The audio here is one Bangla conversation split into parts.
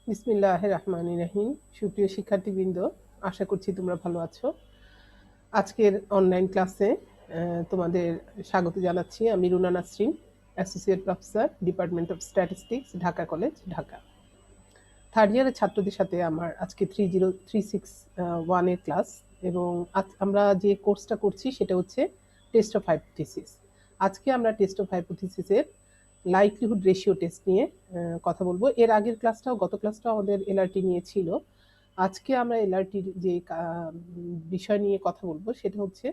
বিসমিল্লাহির রহমানির রহিম। সুপ্রিয় শিক্ষার্থীবৃন্দ, আশা করছি তোমরা ভালো আছো। আজকের অনলাইন ক্লাসে তোমাদের স্বাগত জানাচ্ছি। আমি Runa Nasrin, associate professor, department of statistics, Dhaka college, Dhaka. Third ইয়ারের ছাত্রদের সাথে আমার আজকে 30361 এর ক্লাস, এবং আমরা যে কোর্সটা করছি সেটা হচ্ছে টেস্ট অফ হাইপোথিসিস। আজকে আমরা টেস্ট অফ হাইপোথিসিসের লাইকলিহুড রেশিও টেস্ট নিয়ে কথা বলবো। এর আগের ক্লাসটাও, গত ক্লাসটাও আমাদের এলআরটি নিয়ে ছিল। আজকে আমরা এলআরটির যে বিষয় নিয়ে কথা বলবো সেটা হচ্ছে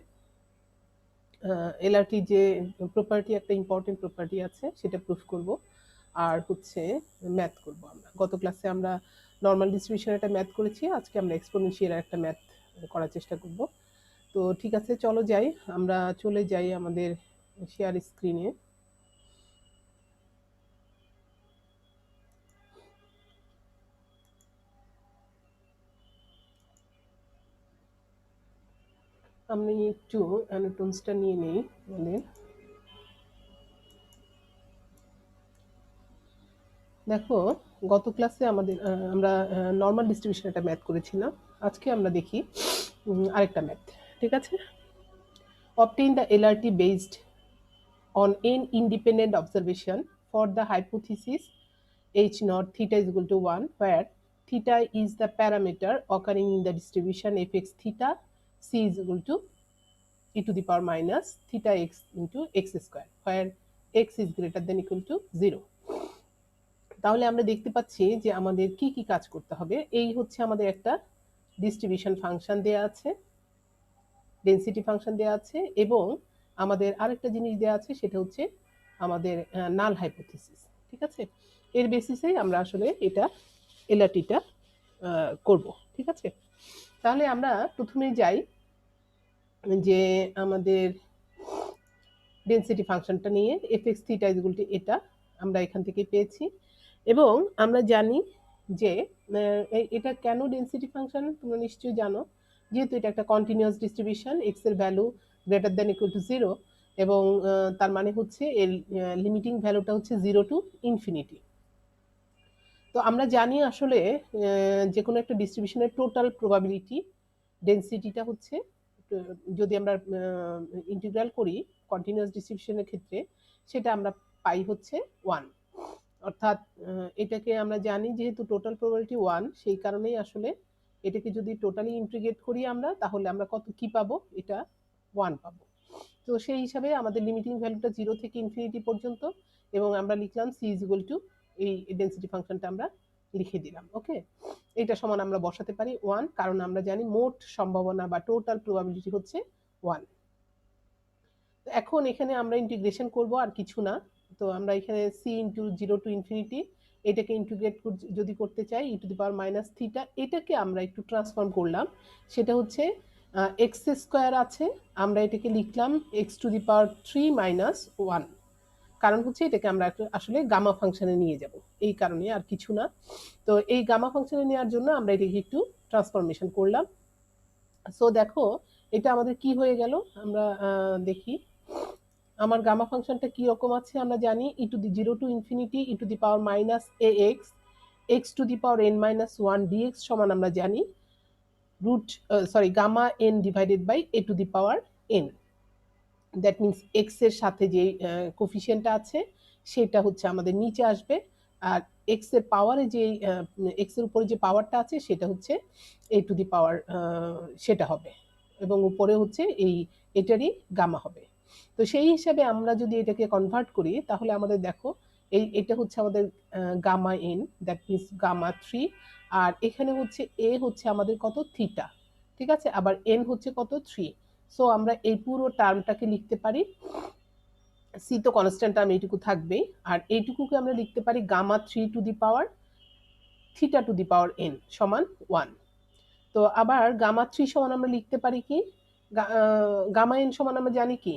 এলআরটি যে প্রপার্টি, একটা ইম্পর্টেন্ট প্রপার্টি আছে সেটা প্রুফ করব, আর হচ্ছে ম্যাথ করব। আমরা গত ক্লাসে আমরা নর্মাল ডিস্ট্রিবিউশন একটা ম্যাথ করেছি, আজকে আমরা এক্সপোনেনশিয়াল একটা ম্যাথ করার চেষ্টা করব। তো ঠিক আছে, চলো যাই, আমরা চলে যাই আমাদের শেয়ার স্ক্রিনে। আমি একটু অ্যানোটোনসটা নিয়ে নেই আমাদের। দেখো, গত ক্লাসে আমরা নর্মাল ডিস্ট্রিবিউশন একটা ম্যাথ করেছিলাম। আজকে আমরা দেখি আরেকটা ম্যাথ। ঠিক আছে, obtain the LRT based on n independent observation for the hypothesis h naught theta is equal to 1, where theta is the parameter occurring in the distribution fx theta c is equal to e to the power minus theta x into x square, where x is greater than equal to 0. তাহলে আমরা দেখতে পাচ্ছি যে আমাদের কি কি কাজ করতে হবে। এই হচ্ছে আমাদের একটা ডিস্ট্রিবিউশন ফাংশন দেয়া আছে, ডেনসিটি ফাংশন দেয়া আছে, এবং আমাদের আরেকটা জিনিস দেয়া আছে, সেটা হচ্ছে আমাদের নাল হাইপোথিসিস। ঠিক আছে, এর বেসিসেই আমরা আসলে এটা এলআরটিটা করব। ঠিক আছে, তাহলে আমরা প্রথমে যাই যে আমাদের ডেনসিটি ফাংশনটা নিয়ে F x theta is equal two এটা আমরা এখান থেকে পেয়েছি, এবং আমরা জানি যে এটা কেন ডেনসিটি ফাংশন তোমরা নিশ্চয়ই জানো, যেহেতু এটা একটা কন্টিনিউয়াস ডিস্ট্রিবিউশন, এক্স এর value greater than equal to 0, এবং তার মানে হচ্ছে এর লিমিটিং ভ্যালুটা হচ্ছে 0 টু ইনফিনিটি। তো আমরা জানি আসলে যে কোনো একটা ডিস্ট্রিবিউশনের টোটাল প্রবাবিলিটি ডেনসিটিটা হচ্ছে, যদি আমরা ইন্টিগ্রাল করি কন্টিনিউয়াস ডিস্ট্রিবিউশনের ক্ষেত্রে, সেটা আমরা পাই হচ্ছে 1। অর্থাৎ এটাকে আমরা জানি যেহেতু টোটাল প্রবাবিলিটি 1, সেই কারণেই আসলে এটাকে যদি টোটালি ইন্টিগ্রেট করি আমরা, তাহলে আমরা কত কি পাবো, এটা 1 পাবো। তো সেই হিসাবে আমাদের লিমিটিং ভ্যালুটা 0 থেকে ইনফিনিটি পর্যন্ত, এবং আমরা লিখলাম সি ইজ ইকুয়াল টু, এই ডেনসিটি ফাংশনটা আমরা লিখে দিলাম। ওকে, এটা সমান আমরা বসাতে পারি 1, কারণ আমরা জানি মোট সম্ভাবনা বা টোটাল প্রবাবিলিটি হচ্ছে 1। এখন এখানে আমরা ইন্টিগ্রেশন করব, আর কিছু না। তো আমরা এখানে সি ইন্টু 0 টু ইনফিনিটি, এটাকে ইন্টিগ্রেট যদি করতে চাই e to the power minus theta, এটাকে আমরা একটু ট্রান্সফর্ম করলাম, সেটা হচ্ছে এক্স স্কোয়ার আছে, আমরা এটাকে লিখলাম x to the power 3 minus 1, কারণ হচ্ছে এটাকে আমরা আসলে গামা ফাংশনে নিয়ে যাব, এই কারণে, আর কিছু না। তো এই গামা ফাংশনে নেওয়ার জন্য আমরা এটাকে একটু ট্রান্সফরমেশন করলাম। সো দেখো, এটা আমাদের কি হয়ে গেল, আমরা দেখি আমার গামা ফাংশনটা কি রকম আছে। আমরা জানি e to the 0 to infinity e to the power minus a x x to the power n minus 1 dx সমান আমরা জানি gamma n divided by a to the power n. That means x এর সাথে যে কোফিসিয়েন্টটা আছে সেটা হচ্ছে আমাদের নিচে আসবে, আর এক্স এর পাওয়ারে যে এক্স এর উপরে যে পাওয়ারটা আছে সেটা হচ্ছে এ টু দি পাওয়ার, সেটা হবে, এবং উপরে হচ্ছে এটারই গামা হবে। তো সেই হিসাবে আমরা যদি এটাকে কনভার্ট করি, তাহলে আমাদের দেখো এটা হচ্ছে আমাদের gamma n, that means gamma 3, আর এখানে হচ্ছে এ হচ্ছে আমাদের কত, থিটা। ঠিক আছে, আবার এন হচ্ছে কত, 3। সো আমরা এই পুরো টার্মটাকে লিখতে পারি, সি তো কনস্ট্যান্ট টার্ম এইটুকু থাকবেই, আর এইটুকুকে আমরা লিখতে পারি gamma 3 to the power theta to the power n সমান 1। তো আবার গামা 3 সমান আমরা লিখতে পারি কি, গামা এন সমান আমরা জানি কি,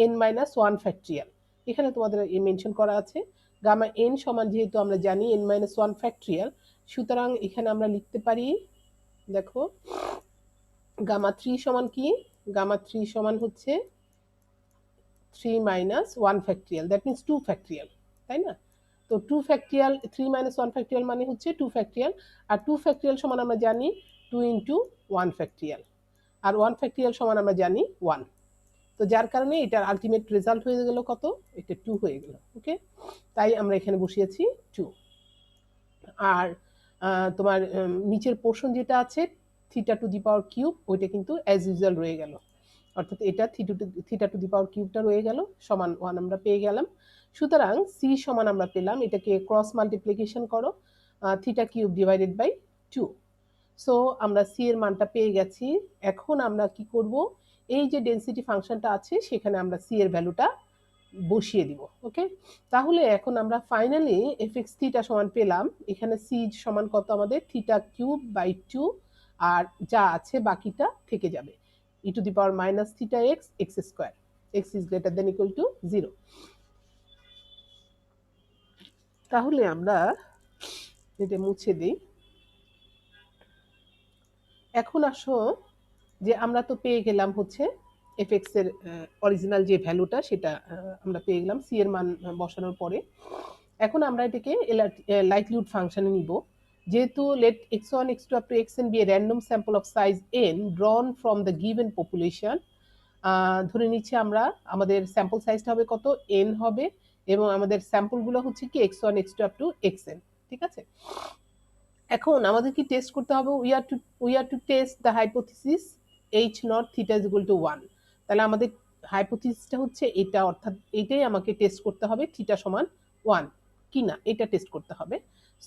এন মাইনাস 1 ফ্যাক্টরিয়াল। এখানে তোমাদের মেনশন করা আছে গামা এন সমান, যেহেতু আমরা জানি এন মাইনাস 1 ফ্যাক্টরিয়াল, সুতরাং এখানে আমরা লিখতে পারি, দেখো গামা 3 সমান কি, গামা 3 সমান হচ্ছে 3 minus 1 factorial, that means 2 factorial, তাই না? তো 2 ফ্যাক্টরিয়াল 3 মাইনাস 1 ফ্যাক্টরিয়াল মানে হচ্ছে 2 ফ্যাক্টরিয়াল, আর 2 ফ্যাক্টরিয়াল সমান আমরা জানি 2 ইন্টু 1 ফ্যাক্টরিয়াল, আর 1 ফ্যাক্টরিয়াল সমান আমরা জানি 1। তো যার কারণে এটার আলটিমেট রেজাল্ট হয়ে গেল কত, এটা 2 হয়ে গেল। ওকে, তাই আমরা এখানে বসিয়েছি 2। আর তোমার নিচের পোর্শন যেটা আছে theta to the power cube, ওইটা কিন্তু অ্যাজ ইউজুয়াল রয়ে গেল, অর্থাৎ এটা থিটা টু দি পাওয়ার কিউবটা রয়ে গেল সমান 1 আমরা পেয়ে গেলাম। সুতরাং সি সমান আমরা পেলাম, এটাকে ক্রস মাল্টিপ্লিকেশন করো, theta cube divided by 2। So আমরা সি এর মানটা পেয়ে গেছি। এখন আমরা কি করব, এই যে ডেনসিটি ফাংশনটা আছে সেখানে আমরা সি এর ভ্যালুটা বসিয়ে দিব। ওকে, তাহলে এখন আমরা ফাইনালি এফ এক্স থিটা সমান পেলাম, এখানে সি সমান কত আমাদের থিটা কিউব বাই 2, আর যা আছে বাকিটা থেকে যাবে e to the power minus theta x x square, x is greater than equal to 0। তাহলে আমরা এটা মুছে দিই। এখন আসো যে আমরা তো পেয়ে গেলাম হচ্ছে এফ এক্স এর অরিজিনাল যে ভ্যালুটা সেটা আমরা পেয়ে গেলাম সি এর মান বসানোর পরে। এখন আমরা এটাকে লাইকলিহুড ফাংশনে নিব, যেহেতু late x1 x2 up to xn be a random sample of size n drawn from the given population, ধরে নিচ্ছি আমরা আমাদের স্যাম্পল সাইজটা হবে কত, n হবে, এবং আমাদের স্যাম্পলগুলো হচ্ছে কি x1 x2 up to xn। ঠিক আছে, এখন আমাদের কি টেস্ট করতে হবে, we are to test the hypothesis h naught theta is equal to 1। তাহলে আমাদের হাইপোথিসিসটা হচ্ছে এটা, অর্থাৎ এটাই আমাকে টেস্ট করতে হবে থিটা সমান 1 কিনা, এটা টেস্ট করতে হবে।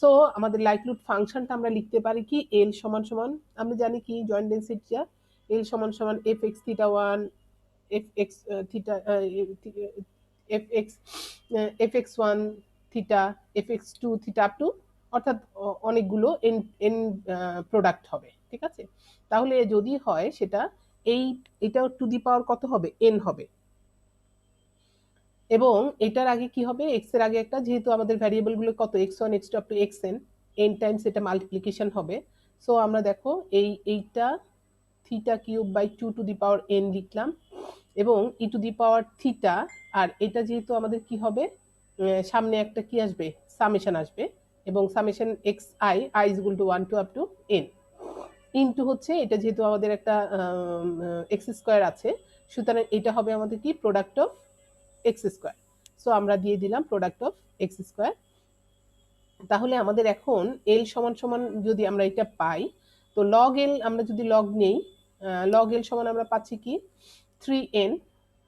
সো আমাদের লাইকলিহুড ফাংশনটা আমরা লিখতে পারি কি, এল সমান সমান আমরা জানি কি জয়েন্ট ডেনসিটিটা, এল সমান সমান F x theta 1 F x theta F x F x 1 theta F x 2 theta up to, অর্থাৎ অনেকগুলো এন এন প্রোডাক্ট হবে। ঠিক আছে, তাহলে যদি হয় সেটা এটা টু দি পাওয়ার কত হবে, এন হবে, এবং এটার আগে কি হবে, এক্স এর আগে একটা, যেহেতু আমাদের ভ্যারিয়েবল গুলো কত x1 x2 up to xn, n times এটা মাল্টিপ্লিকেশন হবে। সো আমরা দেখো এইটা theta cube by 2 to the power n লিখলাম, এবং e to the power theta, আর এটা যেহেতু আমাদের কি হবে, সামনে একটা কি আসবে, সামেশন আসবে, এবং summation x i i is equal to 1 to up to n into হচ্ছে এটা যেহেতু আমাদের একটা এক্স স্কোয়ার আছে, সুতরাং এটা হবে আমাদের কি product of x square. So আমরা দিয়ে দিলাম প্রোডাক্ট অফ এক্স স্কোয়ার। তাহলে আমাদের এখন এল সমান সমান যদি আমরা এটা পাই, তো লগ এল আমরা যদি লগ নেই, লগ এল সমান আমরা পাচ্ছি কি 3n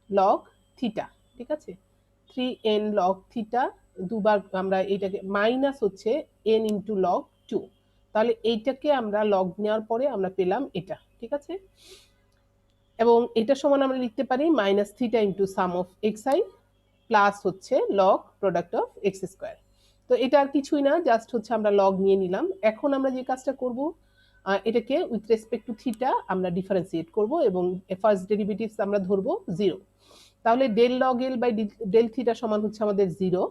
লগ থিটা। ঠিক আছে, 3n লগ থিটা, দুবার আমরা এটাকে মাইনাস হচ্ছে n ইন্টু লগ 2, তাহলে এইটাকে আমরা লগ নেওয়ার পরে আমরা পেলাম এটা। ঠিক আছে, এবং এটা সমান আমরা লিখতে পারি minus theta into sum of x i plus হচ্ছে log product of x square. তো এটা আর কিছুই না, জাস্ট হচ্ছে আমরা লগ নিয়ে নিলাম। এখন আমরা যে কাজটা করব, এটাকে উইথ রেসপেক্ট টু থিটা আমরা ডিফারেন্সিয়েট করব, এবং ফার্স্ট ডেরিভেটিভস আমরা ধরবো 0। তাহলে del log L by del theta সমান হচ্ছে আমাদের 0।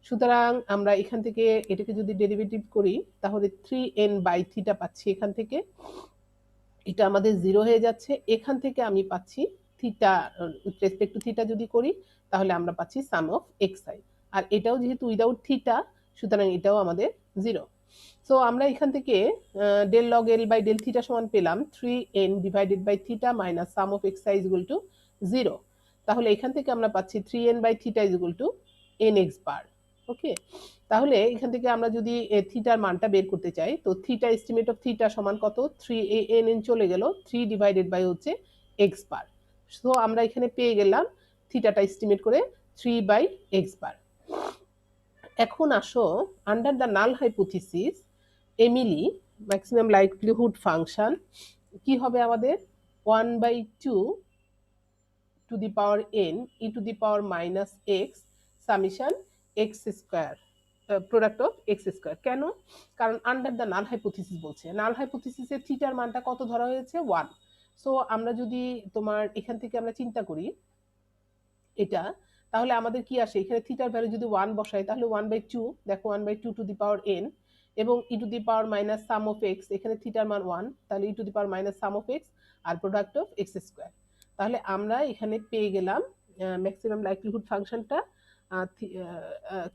সুতরাং আমরা এখান থেকে এটাকে যদি ডেরিভেটিভ করি তাহলে 3n বাই থিটা পাচ্ছি, এখান থেকে এটা আমাদের 0 হয়ে যাচ্ছে। এখান থেকে আমি পাচ্ছি theta, with respect to theta যদি করি তাহলে আমরা পাচ্ছি সাম অফ এক্স আই, আর এটাও যেহেতু উইদাউট থিটা সুতরাং এটাও আমাদের 0। সো আমরা এখান থেকে del log L by del theta সমান পেলাম 3n divided by theta minus sum of x i is equal to 0। তাহলে এখান থেকে আমরা পাচ্ছি 3n by theta is equal to nx bar. Okay, তাহলে এখান থেকে আমরা যদি থিটার মানটা বের করতে চাই, তো থিটা এস্টিমেট অফ থিটা সমান কত, 3an চলে গেল, 3 ডিভাইডেড বাই হচ্ছে এক্স বার। সো আমরা এখানে পেয়ে গেলাম থিটাটা এস্টিমেট করে 3 বাই এক্স বার। এখন আসো under the null hypothesis ML maximum likelihood function কি হবে আমাদের 1 by 2 to the power n e to the power minus x summation x square product of x square. কেন, কারণ আন্ডার দ্য নাল হাইপোথিসিস বলছে, নাল হাইপোথিসিসের থিটার মানটা কত ধরা হয়েছে 1। সো আমরা যদি তোমার এখান থেকে আমরা চিন্তা করি এটা, তাহলে আমাদের কি আসে, এখানে থিটার ভ্যালু যদি 1 বসাই তাহলে 1/2, দেখো 1/2 টু দি পাওয়ার n, এবং e to the power minus sum of x, এখানে থিটার মান 1, তাহলে e to the power minus sum of x আর প্রোডাক্ট অফ এক্স স্কোয়ার। তাহলে আমরা এখানে পেয়ে গেলাম ম্যাক্সিমাম লাইকলিহুড ফাংশনটা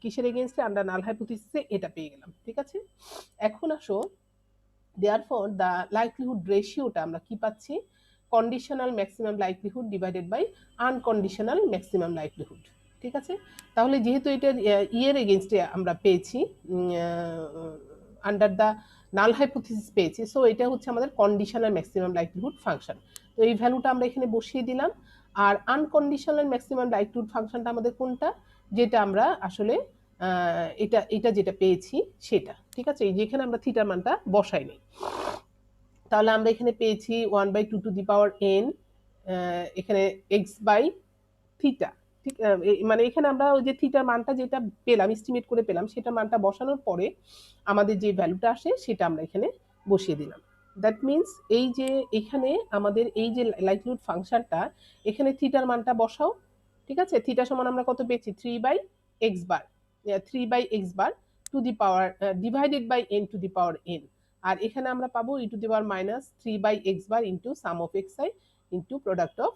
কিসের এগেনস্টে, আন্ডার নাল হাইপোথিসিসে এটা পেয়ে গেলাম। ঠিক আছে, এখন আসো দেয়ারফর দ্য লাইকলিহুড রেশিওটা আমরা কি পাচ্ছি, conditional maximum likelihood divided by unconditional maximum likelihood. ঠিক আছে, তাহলে যেহেতু এটা ইয়ের এগেনস্টে আমরা পেয়েছি, আন্ডার দ্য নাল হাইপোথিসিস পেয়েছি, সো এটা হচ্ছে আমাদের কন্ডিশনাল ম্যাক্সিমাম লাইকলিহুড ফাংশন। তো এই ভ্যালুটা আমরা এখানে বসিয়ে দিলাম। আর আনকন্ডিশনাল ম্যাক্সিমাম লাইকলিহুড ফাংশনটা আমাদের কোনটা, যেটা আমরা আসলে এটা এটা যেটা পেয়েছি সেটা। ঠিক আছে, এই যেখানে আমরা থিটার মানটা বসাই নেই, তাহলে আমরা এখানে পেয়েছি 1/2 to the power n, এখানে x বাই থিটা। ঠিক, মানে এখানে আমরা ওই যে থিটার মানটা যেটা পেলাম, এস্টিমেট করে পেলাম, সেটা মানটা বসানোর পরে আমাদের যে ভ্যালুটা আসে সেটা আমরা এখানে বসিয়ে দিলাম। দ্যাট মিনস এই যে এখানে আমাদের এই যে লাইকলিহুড ফাংশনটা, এখানে থিটার মানটা বসাও। ঠিক আছে, থিটা সমান আমরা কত পেয়েছি, 3/x bar, 3/x bar to the power divided by n to the power n। আর এখানে আমরা পাবো e⁻³ into sum of xi into product of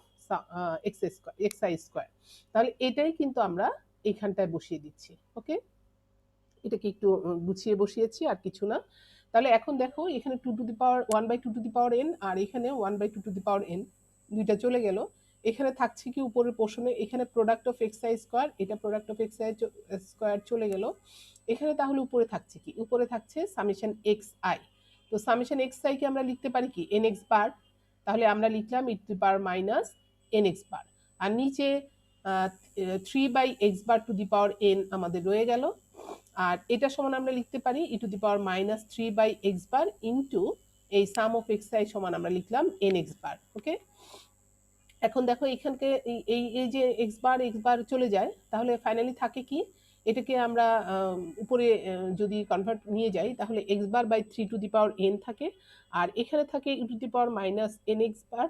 xi square. তাহলে এটাই কিন্তু আমরা এইখানটায় বসিয়ে দিচ্ছি। ওকে, এটাকে একটু গুছিয়ে বসিয়েছি, আর কিছু না। তাহলে এখন দেখো এখানে 1/2 to the power n, আর এখানে 1/2 to the power n, দুইটা চলে গেল। এখানে থাকছে কি উপরের পোর্শনে, এখানে প্রোডাক্ট অফ xi স্কোয়ার, এটা প্রোডাক্ট অফ xi স্কোয়ার চলে গেল। এখানে তাহলে উপরে থাকছে কি, উপরে থাকছে সামেশন xi। তো সামেশন xi কে আমরা লিখতে পারি কি nx বার, তাহলে আমরা লিখলাম e⁻nx বার। আর নিচে 3/x bar to the power n আমাদের রয়ে গেল। আর এটা সমান আমরা লিখতে পারি e⁻³ ইন্টু এই সাম অফ xi সমান আমরা লিখলাম nx বার। ওকে, এখন দেখো এখানকে এই এই যে x বার চলে যায়, তাহলে ফাইনালি থাকে কি, এটাকে আমরা উপরে যদি কনভার্ট নিয়ে যাই, তাহলে x⁻3 to the power n থাকে, আর এখানে থাকে e⁻nx বার,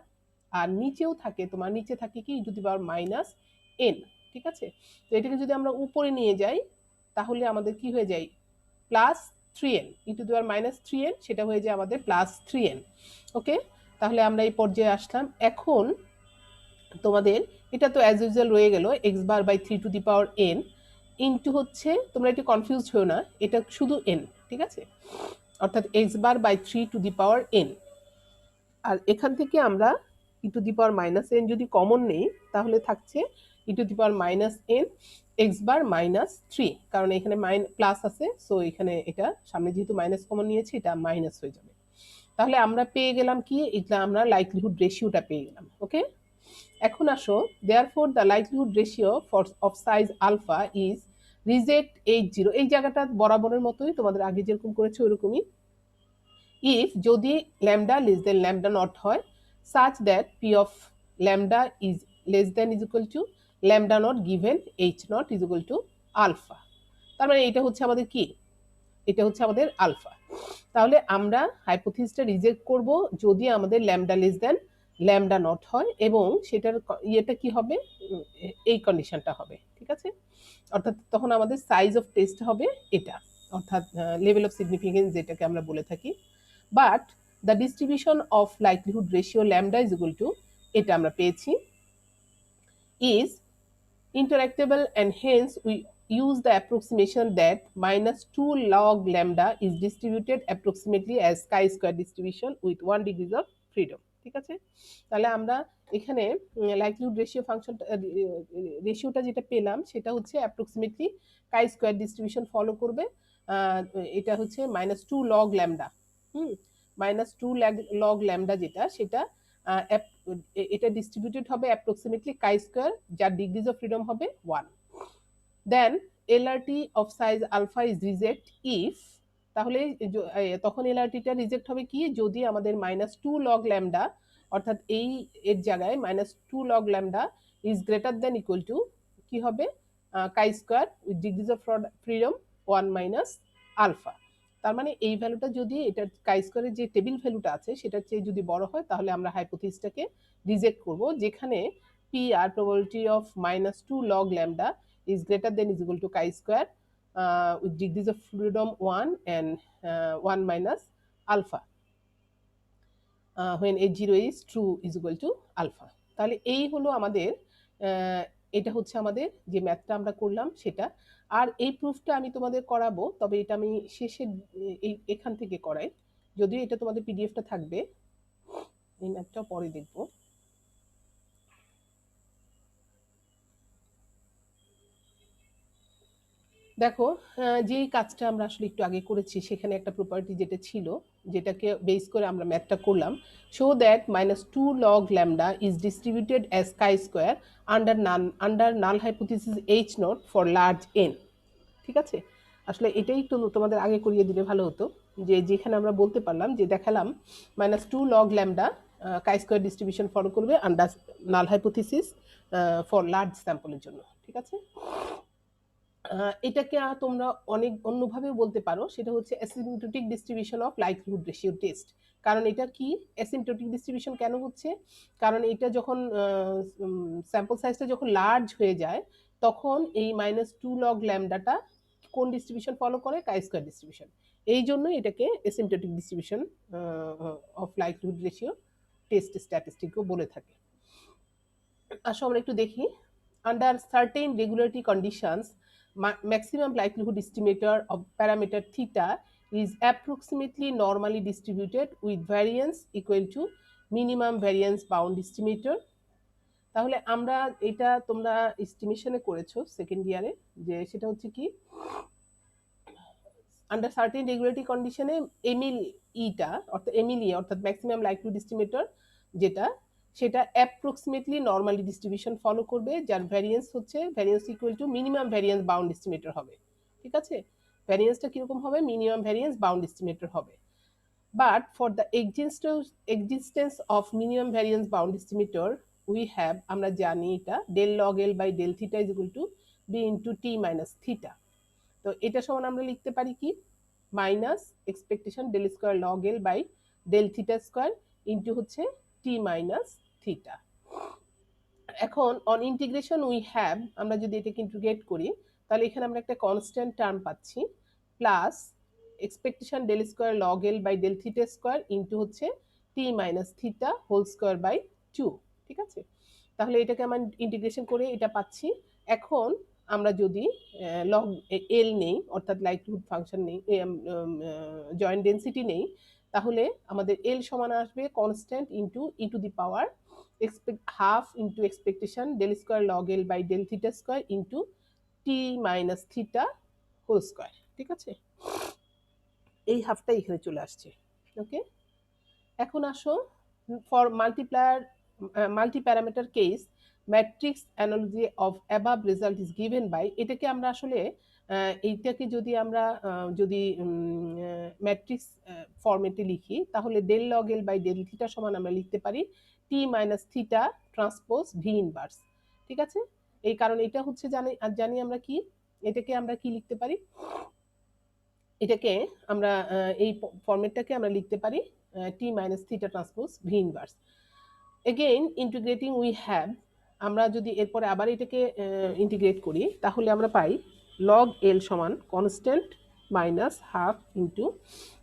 আর নিচেও থাকে, তোমার নিচে থাকে কি e⁻n। ঠিক আছে, তো এটাকে যদি আমরা উপরে নিয়ে যাই, তাহলে আমাদের কি হয়ে যায়, +3n, e⁻3n, সেটা হয়ে যায় আমাদের +3n। ওকে, তাহলে আমরা এই পর্যায়ে আসলাম। এখন তোমাদের এটা তো অ্যাজ ইউজুয়াল রয়ে গেল x⁻3 to the power n into হচ্ছে, তোমরা একটু কনফিউজ হও না, এটা শুধু n। ঠিক আছে, অর্থাৎ x⁻3 to the power n। আর এখান থেকে আমরা e⁻n যদি কমন নেই, তাহলে থাকছে e⁻n x⁻-3, কারণ এখানে প্লাস আছে, সো এখানে এটা সামনে যেহেতু মাইনাস কমন নিয়েছি, এটা মাইনাস হয়ে যাবে। তাহলে আমরা পেয়ে গেলাম কি, এটা আমরা লাইকলিহুড রেশিওটা পেয়ে গেলাম। ওকে, এখন আসো, therefore the likelihood ratio of size alpha is reject H0, এই জায়গাটা বরাবরের মতোই তোমাদের আগে যেরকম করেছে ওরকমই, ইফ যদি lambda less than lambda not হয়, such that p of lambda is less than is equal to lambda not given H not is equal to alpha. তার মানে এটা হচ্ছে আমাদের কি, এটা হচ্ছে আমাদের আলফা। তাহলে আমরা হাইপোথিসিসটা রিজেক্ট করব যদি আমাদের lambda less than lambda not হয়, এবং সেটার ইয়েটা কি হবে, এই কন্ডিশনটা হবে। ঠিক আছে, অর্থাৎ তখন আমাদের সাইজ অফ টেস্ট হবে এটা, অর্থাৎ লেভেল অফ সিগনিফিকেন্স যেটাকে আমরা বলে থাকি। But the distribution of likelihood ratio lambda is equal two, এটা আমরা পেয়েছি, is interactable, and hence we use the approximation that -2 log lambda is distributed approximately as chi-square distribution with 1 degree of freedom। ঠিক আছে, তাহলে আমরা এখানে লাইকলিহুড রেশিও ফাংশনটা, রেশিওটা যেটা পেলাম সেটা হচ্ছে approximately chi square distribution follow করবে। এটা হচ্ছে -2 log lambda, -2 log lambda যেটা, সেটা এটা ডিস্ট্রিবিউটেড হবে অ্যাপ্রক্সিমেটলি কাই স্কোয়ার, যার ডিগ্রিজ অফ ফ্রিডম হবে 1। Then LRT of size alpha is reject if, তাহলে তখন এলআরটিটা রিজেক্ট হবে কি, যদি আমাদের -2 log lambda, অর্থাৎ এই এর জায়গায় -2 log lambda is greater than equal to কি হবে, chi square with degrees of freedom 1 - alpha. তার মানে এই ভ্যালুটা যদি এটার কাই স্কোয়ারের যে টেবিল ভ্যালুটা আছে সেটার চেয়ে যদি বড় হয়, তাহলে আমরা হাইপোথিসিসটাকে রিজেক্ট করব, যেখানে p r probability of -2 log lambda is greater than is equal to chi square with degrees of freedom 1 and 1 - alpha when H0 is true is equal to alpha। তাহলে এই হলো আমাদের এটা হচ্ছে আমাদের যে ম্যাথটা আমরা করলাম সেটা। আর এই প্রুফটা আমি তোমাদের করাবো, তবে এটা আমি শেষের এখান থেকে করাই, যদিও এটা তোমাদের পিডিএফটা থাকবে। এই ম্যাথটা পরে দেখবো। দেখো, যেই কাজটা আমরা আসলে একটু আগে করেছি সেখানে একটা প্রপার্টি যেটা ছিল, যেটাকে বেস করে আমরা ম্যাথটা করলাম, show that -2 log λ is distributed as chi square under null hypothesis H not for large n. ঠিক আছে, আসলে এটাই তো তোমাদের আগে করিয়ে দিলে ভালো হতো, যে যেখানে আমরা বলতে পারলাম যে দেখালাম -2 log λ chi square distribution follow করবে under null hypothesis for large স্যাম্পলের জন্য। ঠিক আছে, এটাকে তোমরা অনেক অন্যভাবেও বলতে পারো, সেটা হচ্ছে asymptotic distribution of likelihood ratio test. কারণ এটা কি অ্যাসিম্পটোটিক ডিস্ট্রিবিউশন কেন হচ্ছে, কারণ এটা যখন স্যাম্পল সাইজটা যখন লার্জ হয়ে যায় তখন এই -2 log λ কোন ডিস্ট্রিবিউশন ফলো করে, কাই স্কয়ার ডিস্ট্রিবিউশন। এই জন্য এটাকে asymptotic distribution of likelihood ratio test স্ট্যাটিস্টিকও বলে থাকে। আসো আমরা একটু দেখি। Under certain regularity conditions, maximum likelihood estimator of parameter theta is approximately normally distributed with variance equal to minimum variance bound estimator। তাহলে আমরা এটা তোমরা এস্টিমেশনে করেছো সেকেন্ড ইয়ারে, যে সেটা হচ্ছে কি আন্ডার সার্টেন রেগুলারিটি কন্ডিশনে এমিল ইটা অর্থাৎ এমিলি অর্থাৎ ম্যাক্সিমাম লাইকলিহুড এস্টিমেটর যেটা, সেটা অ্যাপ্রক্সিমেটলি নর্মালি ডিস্ট্রিবিউশন ফলো করবে, যার ভ্যারিয়েন্স হচ্ছে variance equal to minimum variance bound estimator হবে। ঠিক আছে, ভ্যারিয়েন্সটা কিরকম হবে, মিনিমাম ভ্যারিয়েন্স বাউন্ড এস্টিমেটর হবে। But for the existence of minimum variance bound estimator we have, আমরা জানি এটা del log L by del theta is equal to b into T minus theta. তো এটা সমান আমরা লিখতে পারি কি minus expectation del square log L by del theta square into হচ্ছে টি মাইনাস থিটা। এখন অন ইন্টিগ্রেশন উই হ্যাভ, আমরা যদি এটাকে ইন্টিগ্রেট করি তাহলে এখানে আমরা একটা কনস্ট্যান্ট টার্ম পাচ্ছি, plus expectation del square log L by del theta square into হচ্ছে T minus theta whole square by 2। ঠিক আছে, তাহলে এটাকে আমরা ইন্টিগ্রেশন করে এটা পাচ্ছি। এখন আমরা যদি লগ এল নেই অর্থাৎ লাইকলিহুড ফাংশন নেই, জয়েন্ট ডেন্সিটি নেই, তাহলে আমাদের এল সমান আসবে constant into e to the power half into expectation del square log L by del theta square into T minus theta whole square. ঠিক আছে, এই হাফটা এখানে চলে আসছে। ওকে, এখন আসো for multi parameter case matrix analogy of above result is given by, এটাকে আমরা আসলে এইটাকে যদি আমরা যদি ম্যাট্রিক্স ফরম্যাটে লিখি তাহলে del log L by del theta সমান আমরা লিখতে পারি T minus theta transpose V inverse. ঠিক আছে, এই কারণ এটা হচ্ছে জানি আমরা কি, এটাকে আমরা কি লিখতে পারি, এটাকে আমরা এই ফরম্যাটটাকে আমরা লিখতে পারি T minus theta transpose V inverse. Again integrating we have, আমরা যদি এরপরে আবার এটাকে ইন্টিগ্রেট করি তাহলে আমরা পাই লগ এল সমান কনস্ট্যান্ট মাইনাস হাফ ইন্টু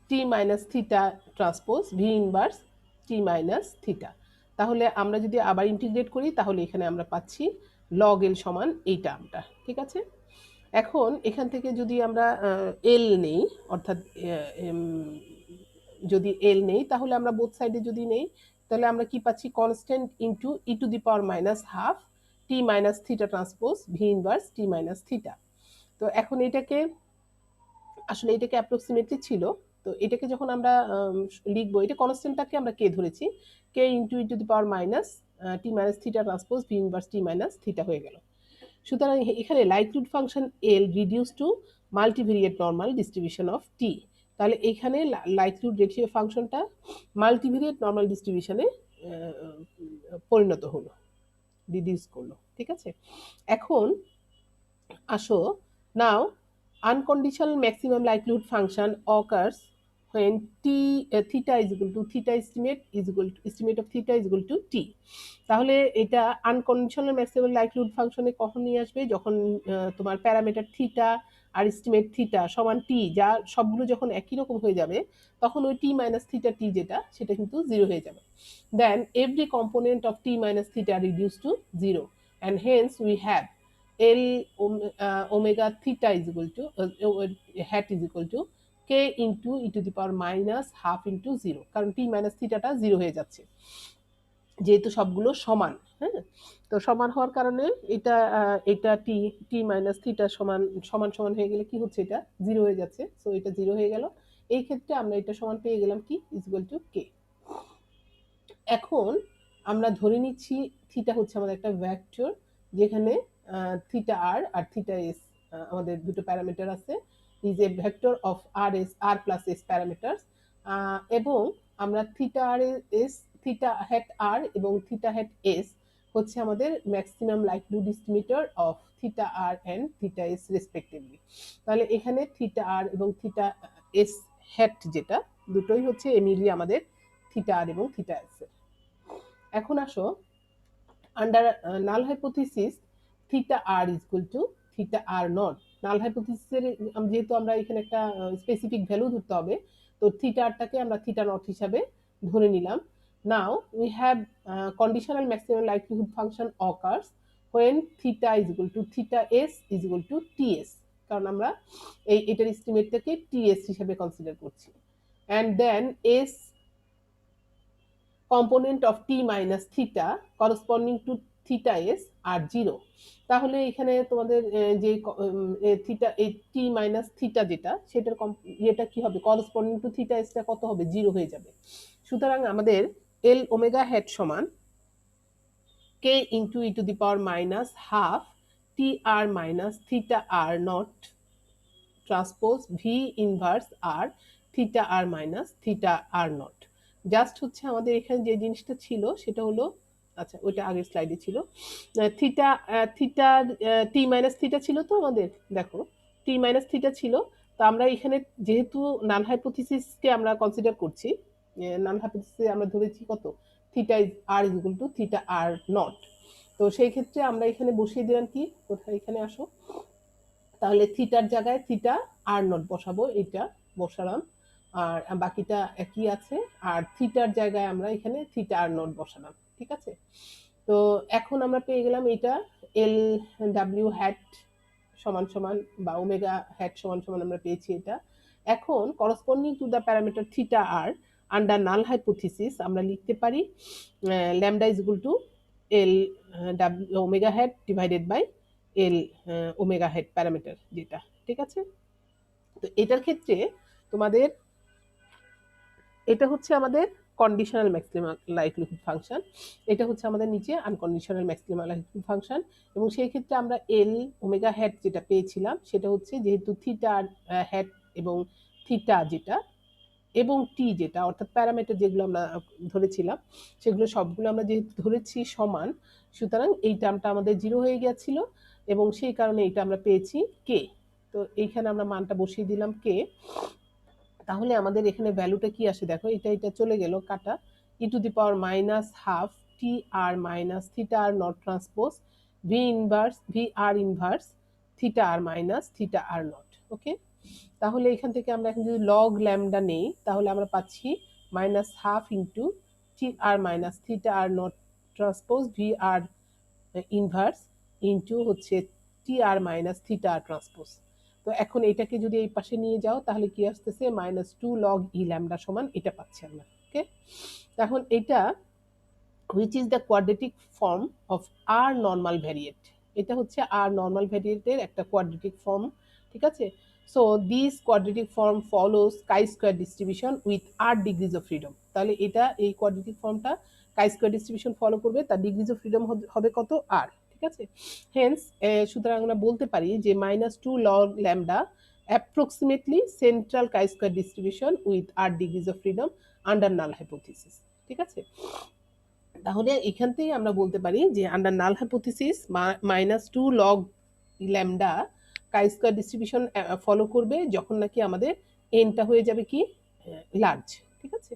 টি minus theta transpose V inverse T minus theta. তাহলে আমরা যদি আবার ইন্টিগ্রেট করি তাহলে এখানে আমরা পাচ্ছি লগ এল সমান এই টার্মটা। ঠিক আছে, এখন এখান থেকে যদি আমরা এল নেই অর্থাৎ যদি এল নেই তাহলে আমরা বোথ সাইডে যদি নেই তাহলে আমরা কি পাচ্ছি constant into e to the power minus half T minus theta transpose V inverse T minus theta. তো এখন এটাকে আসলে এটাকে অ্যাপ্রক্সিমেটলি ছিল, তো এটাকে যখন আমরা লিখবো, এটা কনস্ট্যান্টটাকে আমরা কে ধরেছি, K into e to the power minus T minus theta transpose V inverse T minus theta হয়ে গেল। সুতরাং এখানে likelihood function L reduce to multivariate normal distribution of T, তাহলে এখানে লাইকলিহুড রেশিও ফাংশনটা মাল্টিভেরিয়েট নর্মাল ডিস্ট্রিবিউশনে পরিণত হলো, রিডিউস করলো। ঠিক আছে, এখন আসো নাও unconditional maximum likelihood function occurs when theta is equal to theta estimate of theta is equal to t। তাহলে এটা আনকন্ডিশনাল ম্যাক্সিমাম লাইকলিহুড ফাংশনে কখন নিয়ে আসবে, যখন তোমার প্যারামিটার থিটা আর এস্টিমেট থিটা সমান টি, যা সবগুলো যখন একই রকম হয়ে যাবে তখন ওই টি মাইনাস থিটা টি যেটা সেটা কিন্তু জিরো হয়ে যাবে। Then every component of T minus theta reduce to zero, and hence we have L omega theta is equal to hat is equal to k into e to the power minus half into 0, কারণ t মাইনাস থিটাটা 0 হয়ে যাচ্ছে যেহেতু সবগুলো সমান। হ্যাঁ, তো সমান হওয়ার কারণে এটা এটা টি টি মাইনাস থিটা সমান সমান সমান হয়ে গেলে কি হচ্ছে, এটা 0 হয়ে যাচ্ছে। সো এটা 0 হয়ে গেল। এই ক্ষেত্রে আমরা এটা সমান পেয়ে গেলাম কি, ইজ ইকুয়াল টু কে। এখন আমরা ধরে নিচ্ছি থিটা হচ্ছে আমাদের একটা ভেক্টর, যেখানে থিটা আর থিটা এস আমাদের দুটো প্যারামিটার আছে, is a vector of r plus s parameter. এবং আমরা theta r s, theta hat r এবং থিটা হ্যাট এস হচ্ছে আমাদের maximum likelihood estimator of theta r and theta s respectively. তাহলে এখানে থিটা আর এবং থিটা এস হ্যাট যেটা, দুটোই হচ্ছে এমিলি আমাদের থিটা আর এবং থিটা এস এর। এখন আসো, under null hypothesis theta R is equal to theta R not. Null হাইপোথিসিসের যেহেতু আমরা এখানে একটা স্পেসিফিক ভ্যালু ধরতে হবে, তো থিটা আরটাকে আমরা থিটা নট হিসাবে ধরে নিলাম। Now we have conditional maximum likelihood function occurs when theta is equal to theta S is equal to TS, কারণ আমরা এটার এস্টিমেটটাকে টিএস হিসাবে কনসিডার করছি। And then S component of T minus theta corresponding to theta S are 0। তাহলে এখানে তোমাদের যে থিটা এই টি মাইনাস থিটা যেটা, সেটার ইয়েটা কি হবে, করসপন্ডিং টু থিটা এসটা কত হবে, 0 হয়ে যাবে। সুতরাং আমাদের এল ওমেগা হেড সমান K into e to the power minus half T R minus theta are not transpose V inverse R theta R minus theta R not. Just হচ্ছে আমাদের এখানে যে জিনিসটা ছিল সেটা হলো, আচ্ছা ওইটা আগের স্লাইডে ছিল, থিটা থিটা টি মাইনাস থিটা ছিল, তো আমাদের দেখো টি মাইনাস থিটা ছিল। তো আমরা এখানে যেহেতু নাল হাইপোথিসিসকে আমরা কনসিডার করছি, নাল হাইপোথিসিসে আমরা ধরেছি কত, theta is r is equal to theta R naught. তো সেই ক্ষেত্রে আমরা এখানে বসিয়ে দিলাম কি, কোথায়, এখানে আসো, তাহলে থিটার জায়গায় থিটা আর নট বসাবো, এটা বসালাম, আর বাকিটা একই আছে। আর থিটার জায়গায় আমরা এখানে থিটা আর নট বসালাম, ঠিক আছে। তো এখন আমরা পেয়ে গেলাম এটা এল ডাব্লিউ হ্যাট সমান সমান বা ওমেগা হ্যাট সমান সমান আমরা পেয়েছি এটা। এখন corresponding to the parameter theta r under null hypothesis আমরা লিখতে পারি lambda is equal to l ডাব্লিউ omega hat divided by l omega hat parameter যেটা, ঠিক আছে। তো এটার ক্ষেত্রে তোমাদের এটা হচ্ছে আমাদের কন্ডিশনাল ম্যাক্সিমাম লাইকলিহুড ফাংশন, এটা হচ্ছে আমাদের নিচে আনকন্ডিশনাল ম্যাক্সিমাম লাইকলিহুড ফাংশন। এবং সেই ক্ষেত্রে আমরা এল ওমেগা হেড যেটা পেয়েছিলাম সেটা হচ্ছে যেহেতু থিটা হেড এবং থিটা যেটা এবং টি যেটা, অর্থাৎ প্যারামিটার যেগুলো আমরা ধরেছিলাম সেগুলো সবগুলো আমরা যেহেতু ধরেছি সমান, সুতরাং এই টার্মটা আমাদের 0 হয়ে গিয়েছিল এবং সেই কারণে এটা আমরা পেয়েছি কে। তো এইখানে আমরা মানটা বসিয়ে দিলাম কে। তাহলে আমাদের এখানে ভ্যালুটা কি আসে দেখো, এটা চলে গেল কাটা, e to the power minus half T R minus theta are not transpose V R inverse theta R minus theta R not. Okay, তাহলে এখান থেকে আমরা এখন যদি লগ ল্যামডা নেই তাহলে আমরা পাচ্ছি minus half into t R minus theta are not transpose V R inverse into হচ্ছে টি আর মাইনাস থিটা আর ট্রান্সপোজ। তো এখন এটাকে যদি এই পাশে নিয়ে যাও তাহলে কি আসতেছে, মাইনাস টু লগ ই ল্যামডা সমান এটা পাচ্ছি আমরা। ওকে, এখন এটা which is the quadratic form of r normal variate, এটা হচ্ছে r normal variate এর একটা quadratic form, ঠিক আছে। So this quadratic form follows chi-square distribution with r degrees of freedom। তাহলে এটা এই quadratic formটা chi-square distribution ফলো করবে, তার ডিগ্রিজ অফ ফ্রিডম হবে কত, r, ঠিক আছে। হেন্স সুতরাং আমরা বলতে পারি যে minus two log lambda approximately central chi-square distribution with r degrees of freedom under null hypothesis, ঠিক আছে। তাহলে এখান থেকে আমরা বলতে পারি যে আন্ডার নাল হাইপোথিসিস minus two log lambda chi square distribution follow করবে যখন নাকি আমাদের এনটা হয়ে যাবে কি লার্জ, ঠিক আছে।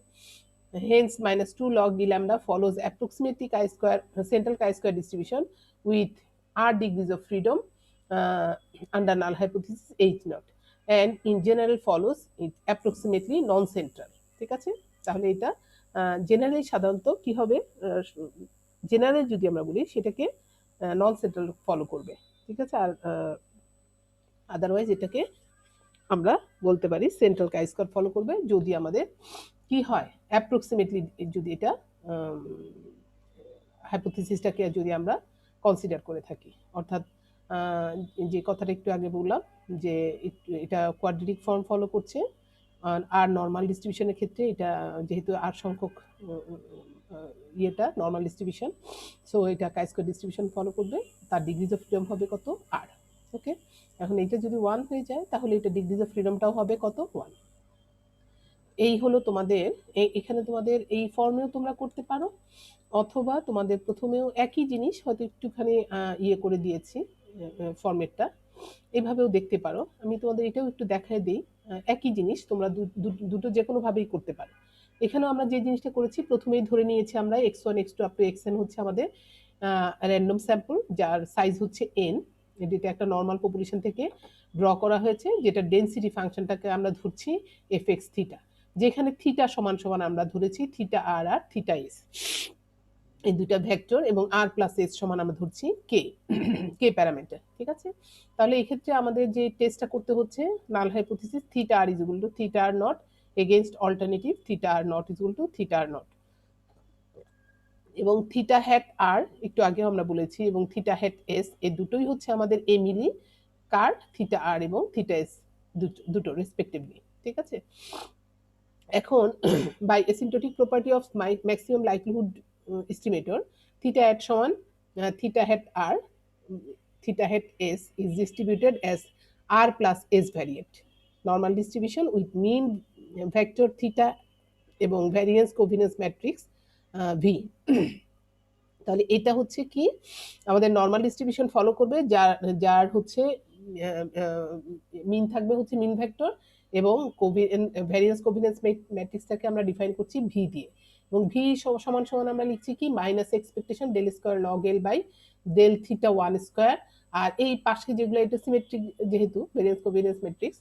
Hence minus two log d lambda follows approximately chi square central chi square distribution with r degrees of freedom under null hypothesis h naught and in general follows it approximately non-central, ঠিক আছে। তাহলে এটা জেনারেল সাধারণত কি হবে, জেনারেল যদি আমরা বলি সেটাকে নন সেন্ট্রাল ফলো করবে, ঠিক আছে। আর আদারওয়াইজ এটাকে আমরা বলতে পারি সেন্ট্রাল কাই স্কোয়ার ফলো করবে যদি আমাদের কি হয় অ্যাপ্রক্সিমেটলি, যদি এটা হাইপোথিসিসটাকে যদি আমরা কনসিডার করে থাকি, অর্থাৎ আহ, যে কথাটা একটু আগে বললাম যে এটা কোয়াড্রেটিক ফর্ম ফলো করছে। আর নর্মাল ডিস্ট্রিবিউশনের ক্ষেত্রে এটা যেহেতু আর সংখ্যক ইয়েটা নর্মাল ডিস্ট্রিবিউশন, সো এটা কাই স্কোয়ার ডিস্ট্রিবিউশন ফলো করবে। তার ডিগ্রিজ অফ ফ্রিডম হবে কত, আর। ওকে, এখন এটা যদি 1 হয়ে যায় তাহলে এটা ডিগ্রিজ অফ ফ্রিডমটাও হবে কত, 1। এই হলো তোমাদের এখানে তোমাদের এই ফর্মেও তোমরা করতে পারো, অথবা তোমাদের প্রথমেও একই জিনিস হয়তো একটুখানি ইয়ে করে দিয়েছি ফরম্যাটটা, এভাবেও দেখতে পারো। আমি তোমাদের এটাও একটু দেখায় দিই, একই জিনিস তোমরা দুটো যে কোনো ভাবেই করতে পারো। এখানেও আমরা যে জিনিসটা করেছি প্রথমেই ধরে নিয়েছি আমরা x1 x2 up to xn হচ্ছে আমাদের র্যান্ডম স্যাম্পল, যার সাইজ হচ্ছে n। এটা একটা নর্মাল পপুলেশন থেকে ড্র করা হয়েছে, যেটা ডেন্সিটি ফাংশনটাকে আমরা ধরছি fx থিটা, যেখানে থিটা সমান সমান আমরা ধরেছি থিটা আর আর থিটা এস, এই দুইটা ভেক্টর, এবং আর প্লাস এস সমান আমরা ধরছি কে, কে প্যারামিটার, ঠিক আছে। তাহলে এই ক্ষেত্রে আমাদের যে টেস্টটা করতে হচ্ছে null hypothesis theta R is equal to theta R naught against alternative theta R naught is equal to theta R naught, এবং থিটা হ্যাট আর একটু আগে আমরা বলেছি, এবং থিটা হ্যাট এস, এই দুটোই হচ্ছে আমাদের এ মিলি কার থিটা আর এবং থিটা এস দুটো রেসপেক্টিভলি, ঠিক আছে। এখন by asymptotic property of maximum likelihood estimator, theta hat সমান theta hat R, theta hat S is distributed as R plus S variant normal distribution with mean vector theta এবং ভ্যারিয়েন্স কোভিনেন্স ম্যাট্রিক্স ভি। তাহলে এটা হচ্ছে কি আমাদের নর্মাল ডিস্ট্রিবিউশন ফলো করবে, যার যার হচ্ছে মিন থাকবে হচ্ছে মিন ভেক্টর, এবং ভ্যারিয়েন্স কোভিনেন্স ম্যাট্রিক্সটাকে আমরা ডিফাইন করছি ভি দিয়ে, এবং ভি সমান সমান আমরা লিখছি কি minus expectation del square log L by del theta one square. আর এই পাশে যেগুলো এটা সিমেট্রিক, যেহেতু ভ্যারিয়েন্স কোভিনেন্স ম্যাট্রিক্স,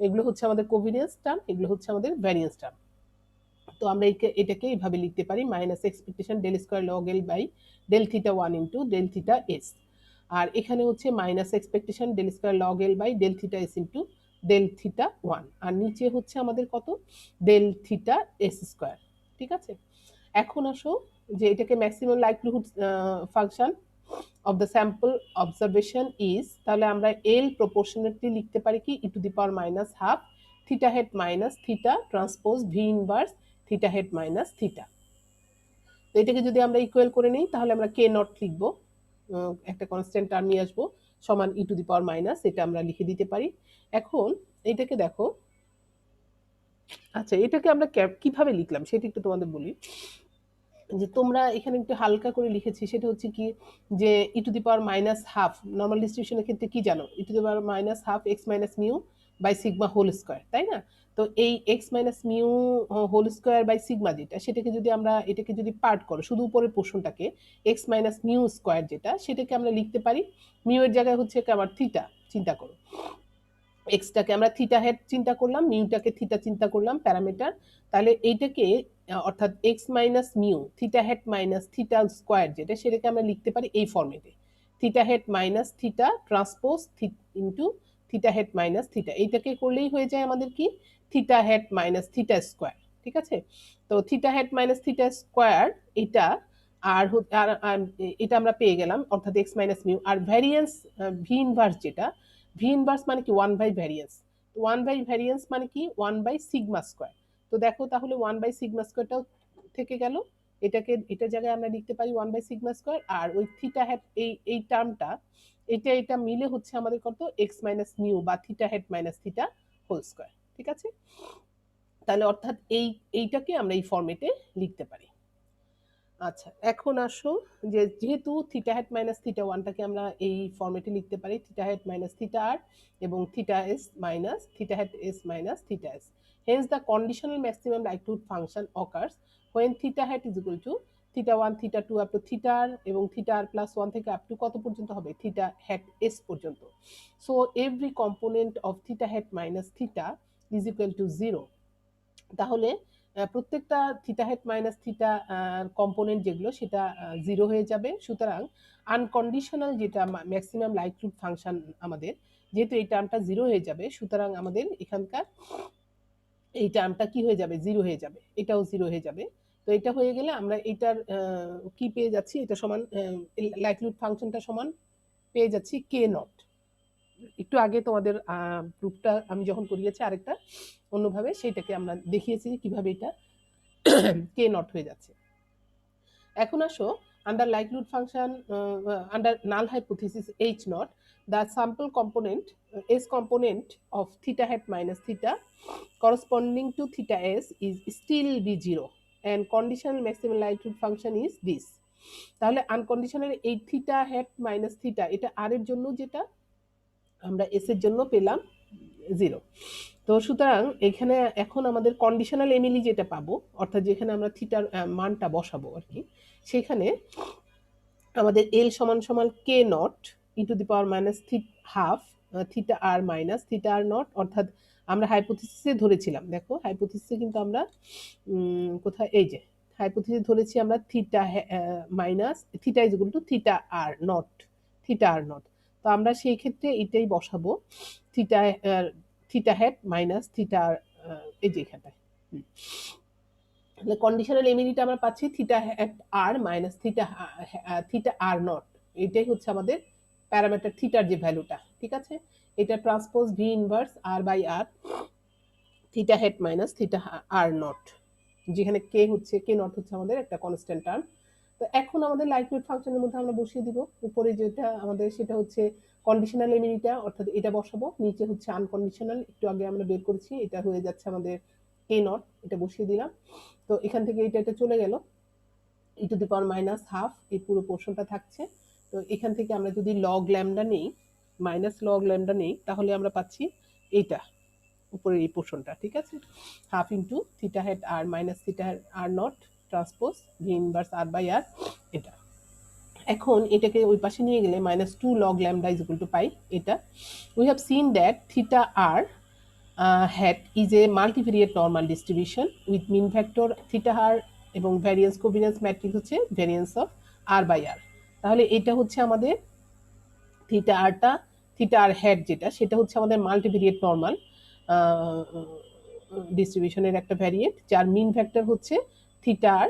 এগুলো হচ্ছে আমাদের কোভিনেন্স টার্ম, এগুলো হচ্ছে আমাদের ভ্যারিয়েন্স টার্ম। তো আমরা এটাকে এইভাবে লিখতে পারি minus expectation del square log L by del theta one into del theta S, আর এখানে হচ্ছে minus expectation del square log L by del theta S into del theta one, আর নিচে হচ্ছে আমাদের কত ডেল থিটা এস স্কোয়ার, ঠিক আছে। এখন আসো যে এটাকে maximum likelihood function of the sample observation is, তাহলে আমরা এল প্রপোর্শনেটলি লিখতে পারি কি e to the power minus half theta hat minus theta transpose V inverse theta hat minus theta. তো এটাকে যদি আমরা ইকুয়াল করে নিই তাহলে আমরা কে নট লিখবো, একটা কনস্ট্যান্ট টার্ম নিয়ে আসবো সমান ই টু দি পাওয়ার মাইনাস, এটা আমরা লিখে দিতে পারি। এখন এটাকে দেখো, আচ্ছা এটাকে আমরা কিভাবে লিখলাম সেটা একটু তোমাদের বলি, যে তোমরা এখানে একটু হালকা করে লিখেছি, সেটা হচ্ছে কি যে e to the power minus half normal ডিস্ট্রিবিউশনের ক্ষেত্রে কি জানো, e to the power minus half X minus mu by sigma whole square, তাই না। তো এই X minus mu whole square by sigma যেটা, সেটাকে যদি আমরা এটাকে যদি পার্ট করো শুধু উপরের পোর্শনটাকে, এক্স মাইনাস মিউ স্কোয়ার যেটা, সেটাকে আমরা লিখতে পারি মিউ এর জায়গায় হচ্ছে আবার থিটা, চিন্তা করো এক্সটাকে আমরা থিটা হেড চিন্তা করলাম, মিউটাকে থিটা চিন্তা করলাম প্যারামিটার, তাহলে এইটাকে অর্থাৎ X minus mu theta hat minus theta square যেটা, সেটাকে আমরা লিখতে পারি এই ফর্মেটে theta hat minus theta transpose into theta hat minus theta, এইটাকে করলেই হয়ে যায় আমাদের কি theta hat minus theta square, ঠিক আছে। তো theta hat minus theta square এটা, আর এটা আমরা পেয়ে গেলাম অর্থাৎ এক্স মাইনাস মিউ, আর ভ্যারিয়েন্স ভি ইনভার্স যেটা, ভি ইনভার্স মানে কি one by variance, one by variance মানে কি ওয়ান বাই সিগমা স্কোয়ার। তো দেখো তাহলে ওয়ান বাই সিগমা স্কোয়ারটাও থেকে গেল, এটাকে এটার জায়গায় আমরা লিখতে পারি ওয়ান বাই সিগমা স্কোয়ার, আর ওই থিটা হেড এই টার্মটা এটা মিলে হচ্ছে আমাদের কত এক্স মাইনাস মিউ বা theta hat minus theta whole square, ঠিক আছে। তাহলে অর্থাৎ এইটাকে আমরা এই ফর্মেটে লিখতে পারি। আচ্ছা এখন আসো যে যেহেতু থিটা হ্যাট মাইনাস থিটা ওয়ানটাকে আমরা এই ফর্মেটে লিখতে পারি theta hat minus theta r এবং theta s minus theta hat s minus theta s, hence the conditional maximum likelihood function occurs when theta hat is equal to theta 1 theta 2 up to theta r এবং theta r plus 1 থেকে up to কত পর্যন্ত হবে theta hat s পর্যন্ত। so every component of theta hat minus theta is equal to 0, তাহলে প্রত্যেকটা theta hat minus theta component যেগুলো সেটা জিরো হয়ে যাবে। সুতরাং আনকন্ডিশনাল যেটা ম্যাক্সিমাম লাইকলিহুড ফাংশন আমাদের, যেহেতু এই টার্মটা জিরো হয়ে যাবে, সুতরাং আমাদের এখানকার এই টার্মটা কি হয়ে যাবে, জিরো হয়ে যাবে, এটাও জিরো হয়ে যাবে। তো এটা হয়ে গেলে আমরা এটার কি পেয়ে যাচ্ছি, এটা সমান লাইকলিহুড ফাংশনটা সমান পেয়ে যাচ্ছি কে নট। একটু আগে তোমাদের প্রুফটা আমি যখন করিয়েছি আরেকটা অন্যভাবে, সেইটাকে আমরা দেখিয়েছি কিভাবে এটা কে নট হয়ে যাচ্ছে। এখন আসো, under likelihood function, under null hypothesis H not, the sample component s component of theta hat minus theta corresponding to theta s is still be zero and conditional maximum likelihood function is this. তাহলে আনকন্ডিশনাল এই থিটা হ্যাট মাইনাস থিটা এটা আর এর জন্য যেটা আমরা এস এর জন্য পেলাম জিরো। তো সুতরাং এখানে এখন আমাদের কন্ডিশনাল এমিলি যেটা পাবো, অর্থাৎ যেখানে আমরা থিটার মানটা বসাবো আর কি, সেখানে আমাদের এল সমান সমান K not e to the power minus half theta R minus theta R not, অর্থাৎ আমরা হাইপোথিসিসে ধরেছিলাম, দেখো হাইপোথিসিসে কিন্তু আমরা কোথায়, এই যে হাইপোথিসিস ধরেছি আমরা theta minus theta is equal to theta R naught, theta R naught. তো আমরা সেই ক্ষেত্রে এটাই বসাবো, theta theta hat minus theta, এই যে এখানটায় কন্ডিশনাল এমিনিটা আমরা পাচ্ছি theta R minus theta theta আর নট, এটাই হচ্ছে আমাদের প্যারামিটার থিটার যে ভ্যালুটা, ঠিক আছে। এটা transpose V inverse R by R theta hat minus theta R naught, যেখানে কে হচ্ছে, কে নট হচ্ছে আমাদের একটা কনস্ট্যান্ট টার্ম। তো এখন আমাদের লাইকলিহুড ফাংশনের মধ্যে আমরা বসিয়ে দিব, উপরে যেটা আমাদের সেটা হচ্ছে কন্ডিশনাল এমিনিটা, অর্থাৎ এটা বসাবো, নিচে হচ্ছে আনকন্ডিশনাল, একটু আগে আমরা বের করেছি, এটা হয়ে যাচ্ছে আমাদের কে নট, এটা বসিয়ে দিলাম। তো এখান থেকে এটা চলে গেল, e to the power minus half, এই পুরো পোর্শনটা থাকছে। তো এখান থেকে আমরা যদি লগ ল্যামডা নেই, মাইনাস লগ ল্যামডা নেই, তাহলে আমরা পাচ্ছি এইটা উপরের এই পোর্শনটা, ঠিক আছে। Half into theta hat R minus theta are not transpose V inverse R by R, এটা। এখন এটাকে ওই পাশে নিয়ে গেলে minus two log lambda is equal to পাই, এটা। We have seen that theta R hat is a multivariate normal distribution with mean factor theta r এবং ভ্যারিয়েন্স কোভিরিয়েন্স ম্যাট্রিক্স হচ্ছে ভ্যারিয়েন্স অফ আর বাই আর। তাহলে এটা হচ্ছে আমাদের থিটা আরটা, থিটা আর হ্যাট যেটা, সেটা হচ্ছে আমাদের মাল্টিভেরিয়েট নর্মাল ডিস্ট্রিবিউশনের একটা ভ্যারিয়েট, যার মিন ফ্যাক্টর হচ্ছে থিটা আর,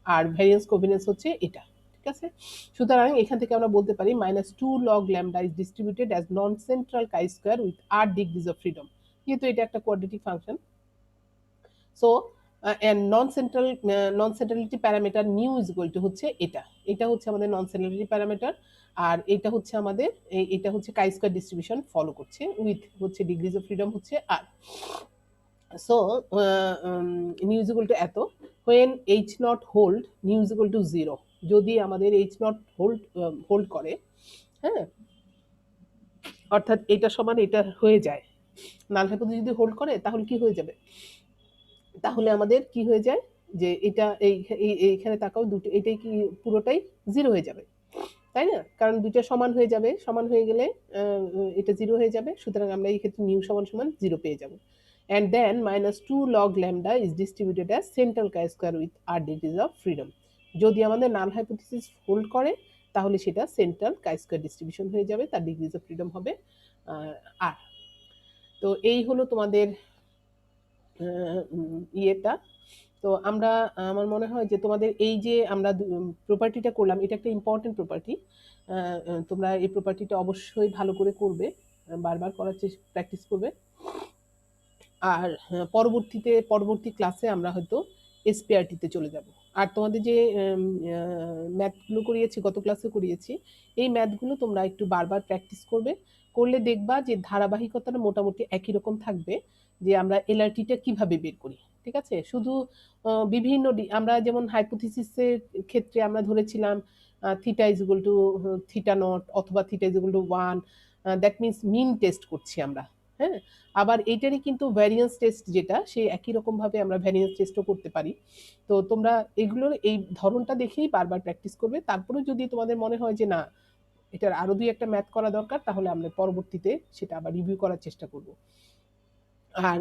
আর ভ্যারিয়েন্স কোভিরিয়েন্স হচ্ছে এটা, ঠিক আছে। সুতরাং এখান থেকে আমরা বলতে পারি minus two log lambda is distributed as non central chi square with R degrees of freedom, যেহেতু এটা একটা quadratic function. So and non centrality parameter nu is equal to হচ্ছে এটা, এটা হচ্ছে আমাদের নন সেন্ট্রালিটি প্যারামিটার, আর এটা হচ্ছে আমাদের এটা হচ্ছে কাই স্কয়ার ডিস্ট্রিবিউশন ফলো করছে উইথ হচ্ছে ডিগ্রিজ অফ ফ্রিডম হচ্ছে R. So nu is equal to এত, when H not hold nu is equal to zero, যদি আমাদের এইচ নট হোল্ড করে, হ্যাঁ, অর্থাৎ এটা সমান এটা হয়ে যায়, নাল হাইপোথিসিস যদি হোল্ড করে তাহলে কি হয়ে যাবে, তাহলে আমাদের কি হয়ে যায় যে এটা এইখানে তাকাও, দুটো এটাই কি পুরোটাই জিরো হয়ে যাবে, তাই না, কারণ দুইটা সমান হয়ে যাবে, সমান হয়ে গেলে এটা জিরো হয়ে যাবে, সুতরাং আমরা এই ক্ষেত্রে নিউ সমান সমান জিরো পেয়ে যাব। And then minus two log lambda is distributed as central chi square with R degrees of freedom, যদি আমাদের নাল হাইপোথিসিস হোল্ড করে তাহলে সেটা সেন্ট্রাল কাই স্কোয়ার ডিস্ট্রিবিউশন হয়ে যাবে, তার ডিগ্রিজ অফ ফ্রিডম হবে আর। তো এই হলো তোমাদের ইয়েটা। তো আমরা, আমার মনে হয় যে তোমাদের এই যে আমরা প্রপার্টিটা করলাম, এটা একটা ইম্পর্টেন্ট প্রপার্টি, তোমরা এই প্রপার্টিটা অবশ্যই ভালো করে করবে, বারবার করার প্র্যাকটিস করবে। আর পরবর্তী ক্লাসে আমরা হয়তো এসপিআরটিতে চলে যাব। আর তোমাদের যে ম্যাথগুলো করিয়েছি, গত ক্লাসে করিয়েছি, এই ম্যাথগুলো তোমরা একটু বারবার প্র্যাকটিস করবে, করলে দেখবা যে ধারাবাহিকতাটা মোটামুটি একই রকম থাকবে, যে আমরা এলআরটিটা কিভাবে বের করি, ঠিক আছে। শুধু বিভিন্ন আমরা যেমন হাইপোথিসিসের ক্ষেত্রে আমরা ধরেছিলাম theta is equal to theta not অথবা theta is equal to one, that means mean test করছি আমরা, হ্যাঁ। আবার এইটারই কিন্তু ভ্যারিয়েন্স টেস্ট যেটা, সে একই রকমভাবে আমরা ভ্যারিয়েন্স টেস্টও করতে পারি। তো তোমরা এগুলোর এই ধরনটা দেখেই বারবার প্র্যাকটিস করবে, তারপরে যদি তোমাদের মনে হয় যে না এটার আরো দুই একটা ম্যাথ করা দরকার, তাহলে আমরা পরবর্তীতে সেটা আবার রিভিউ করার চেষ্টা করব। আর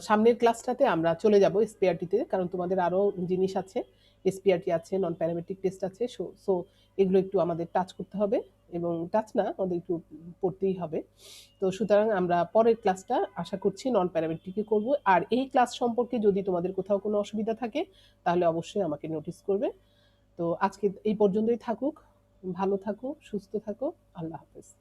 সামনের ক্লাসটাতে আমরা চলে যাব এসপিআরটিতে, কারণ তোমাদের আরও জিনিস আছে, এসপিআরটি আছে, নন প্যারামেট্রিক টেস্ট আছে। সো এগুলো একটু আমাদের টাচ করতে হবে, এবং টাচ না, আমাদের একটু পড়তেই হবে। তো সুতরাং আমরা পরের ক্লাসটা আশা করছি নন প্যারামেট্রিকে করব। আর এই ক্লাস সম্পর্কে যদি তোমাদের কোথাও কোনো অসুবিধা থাকে তাহলে অবশ্যই আমাকে নোটিস করবে। তো আজকে এই পর্যন্তই থাকুক। ভালো থাকো, সুস্থ থাকো। আল্লাহ হাফেজ।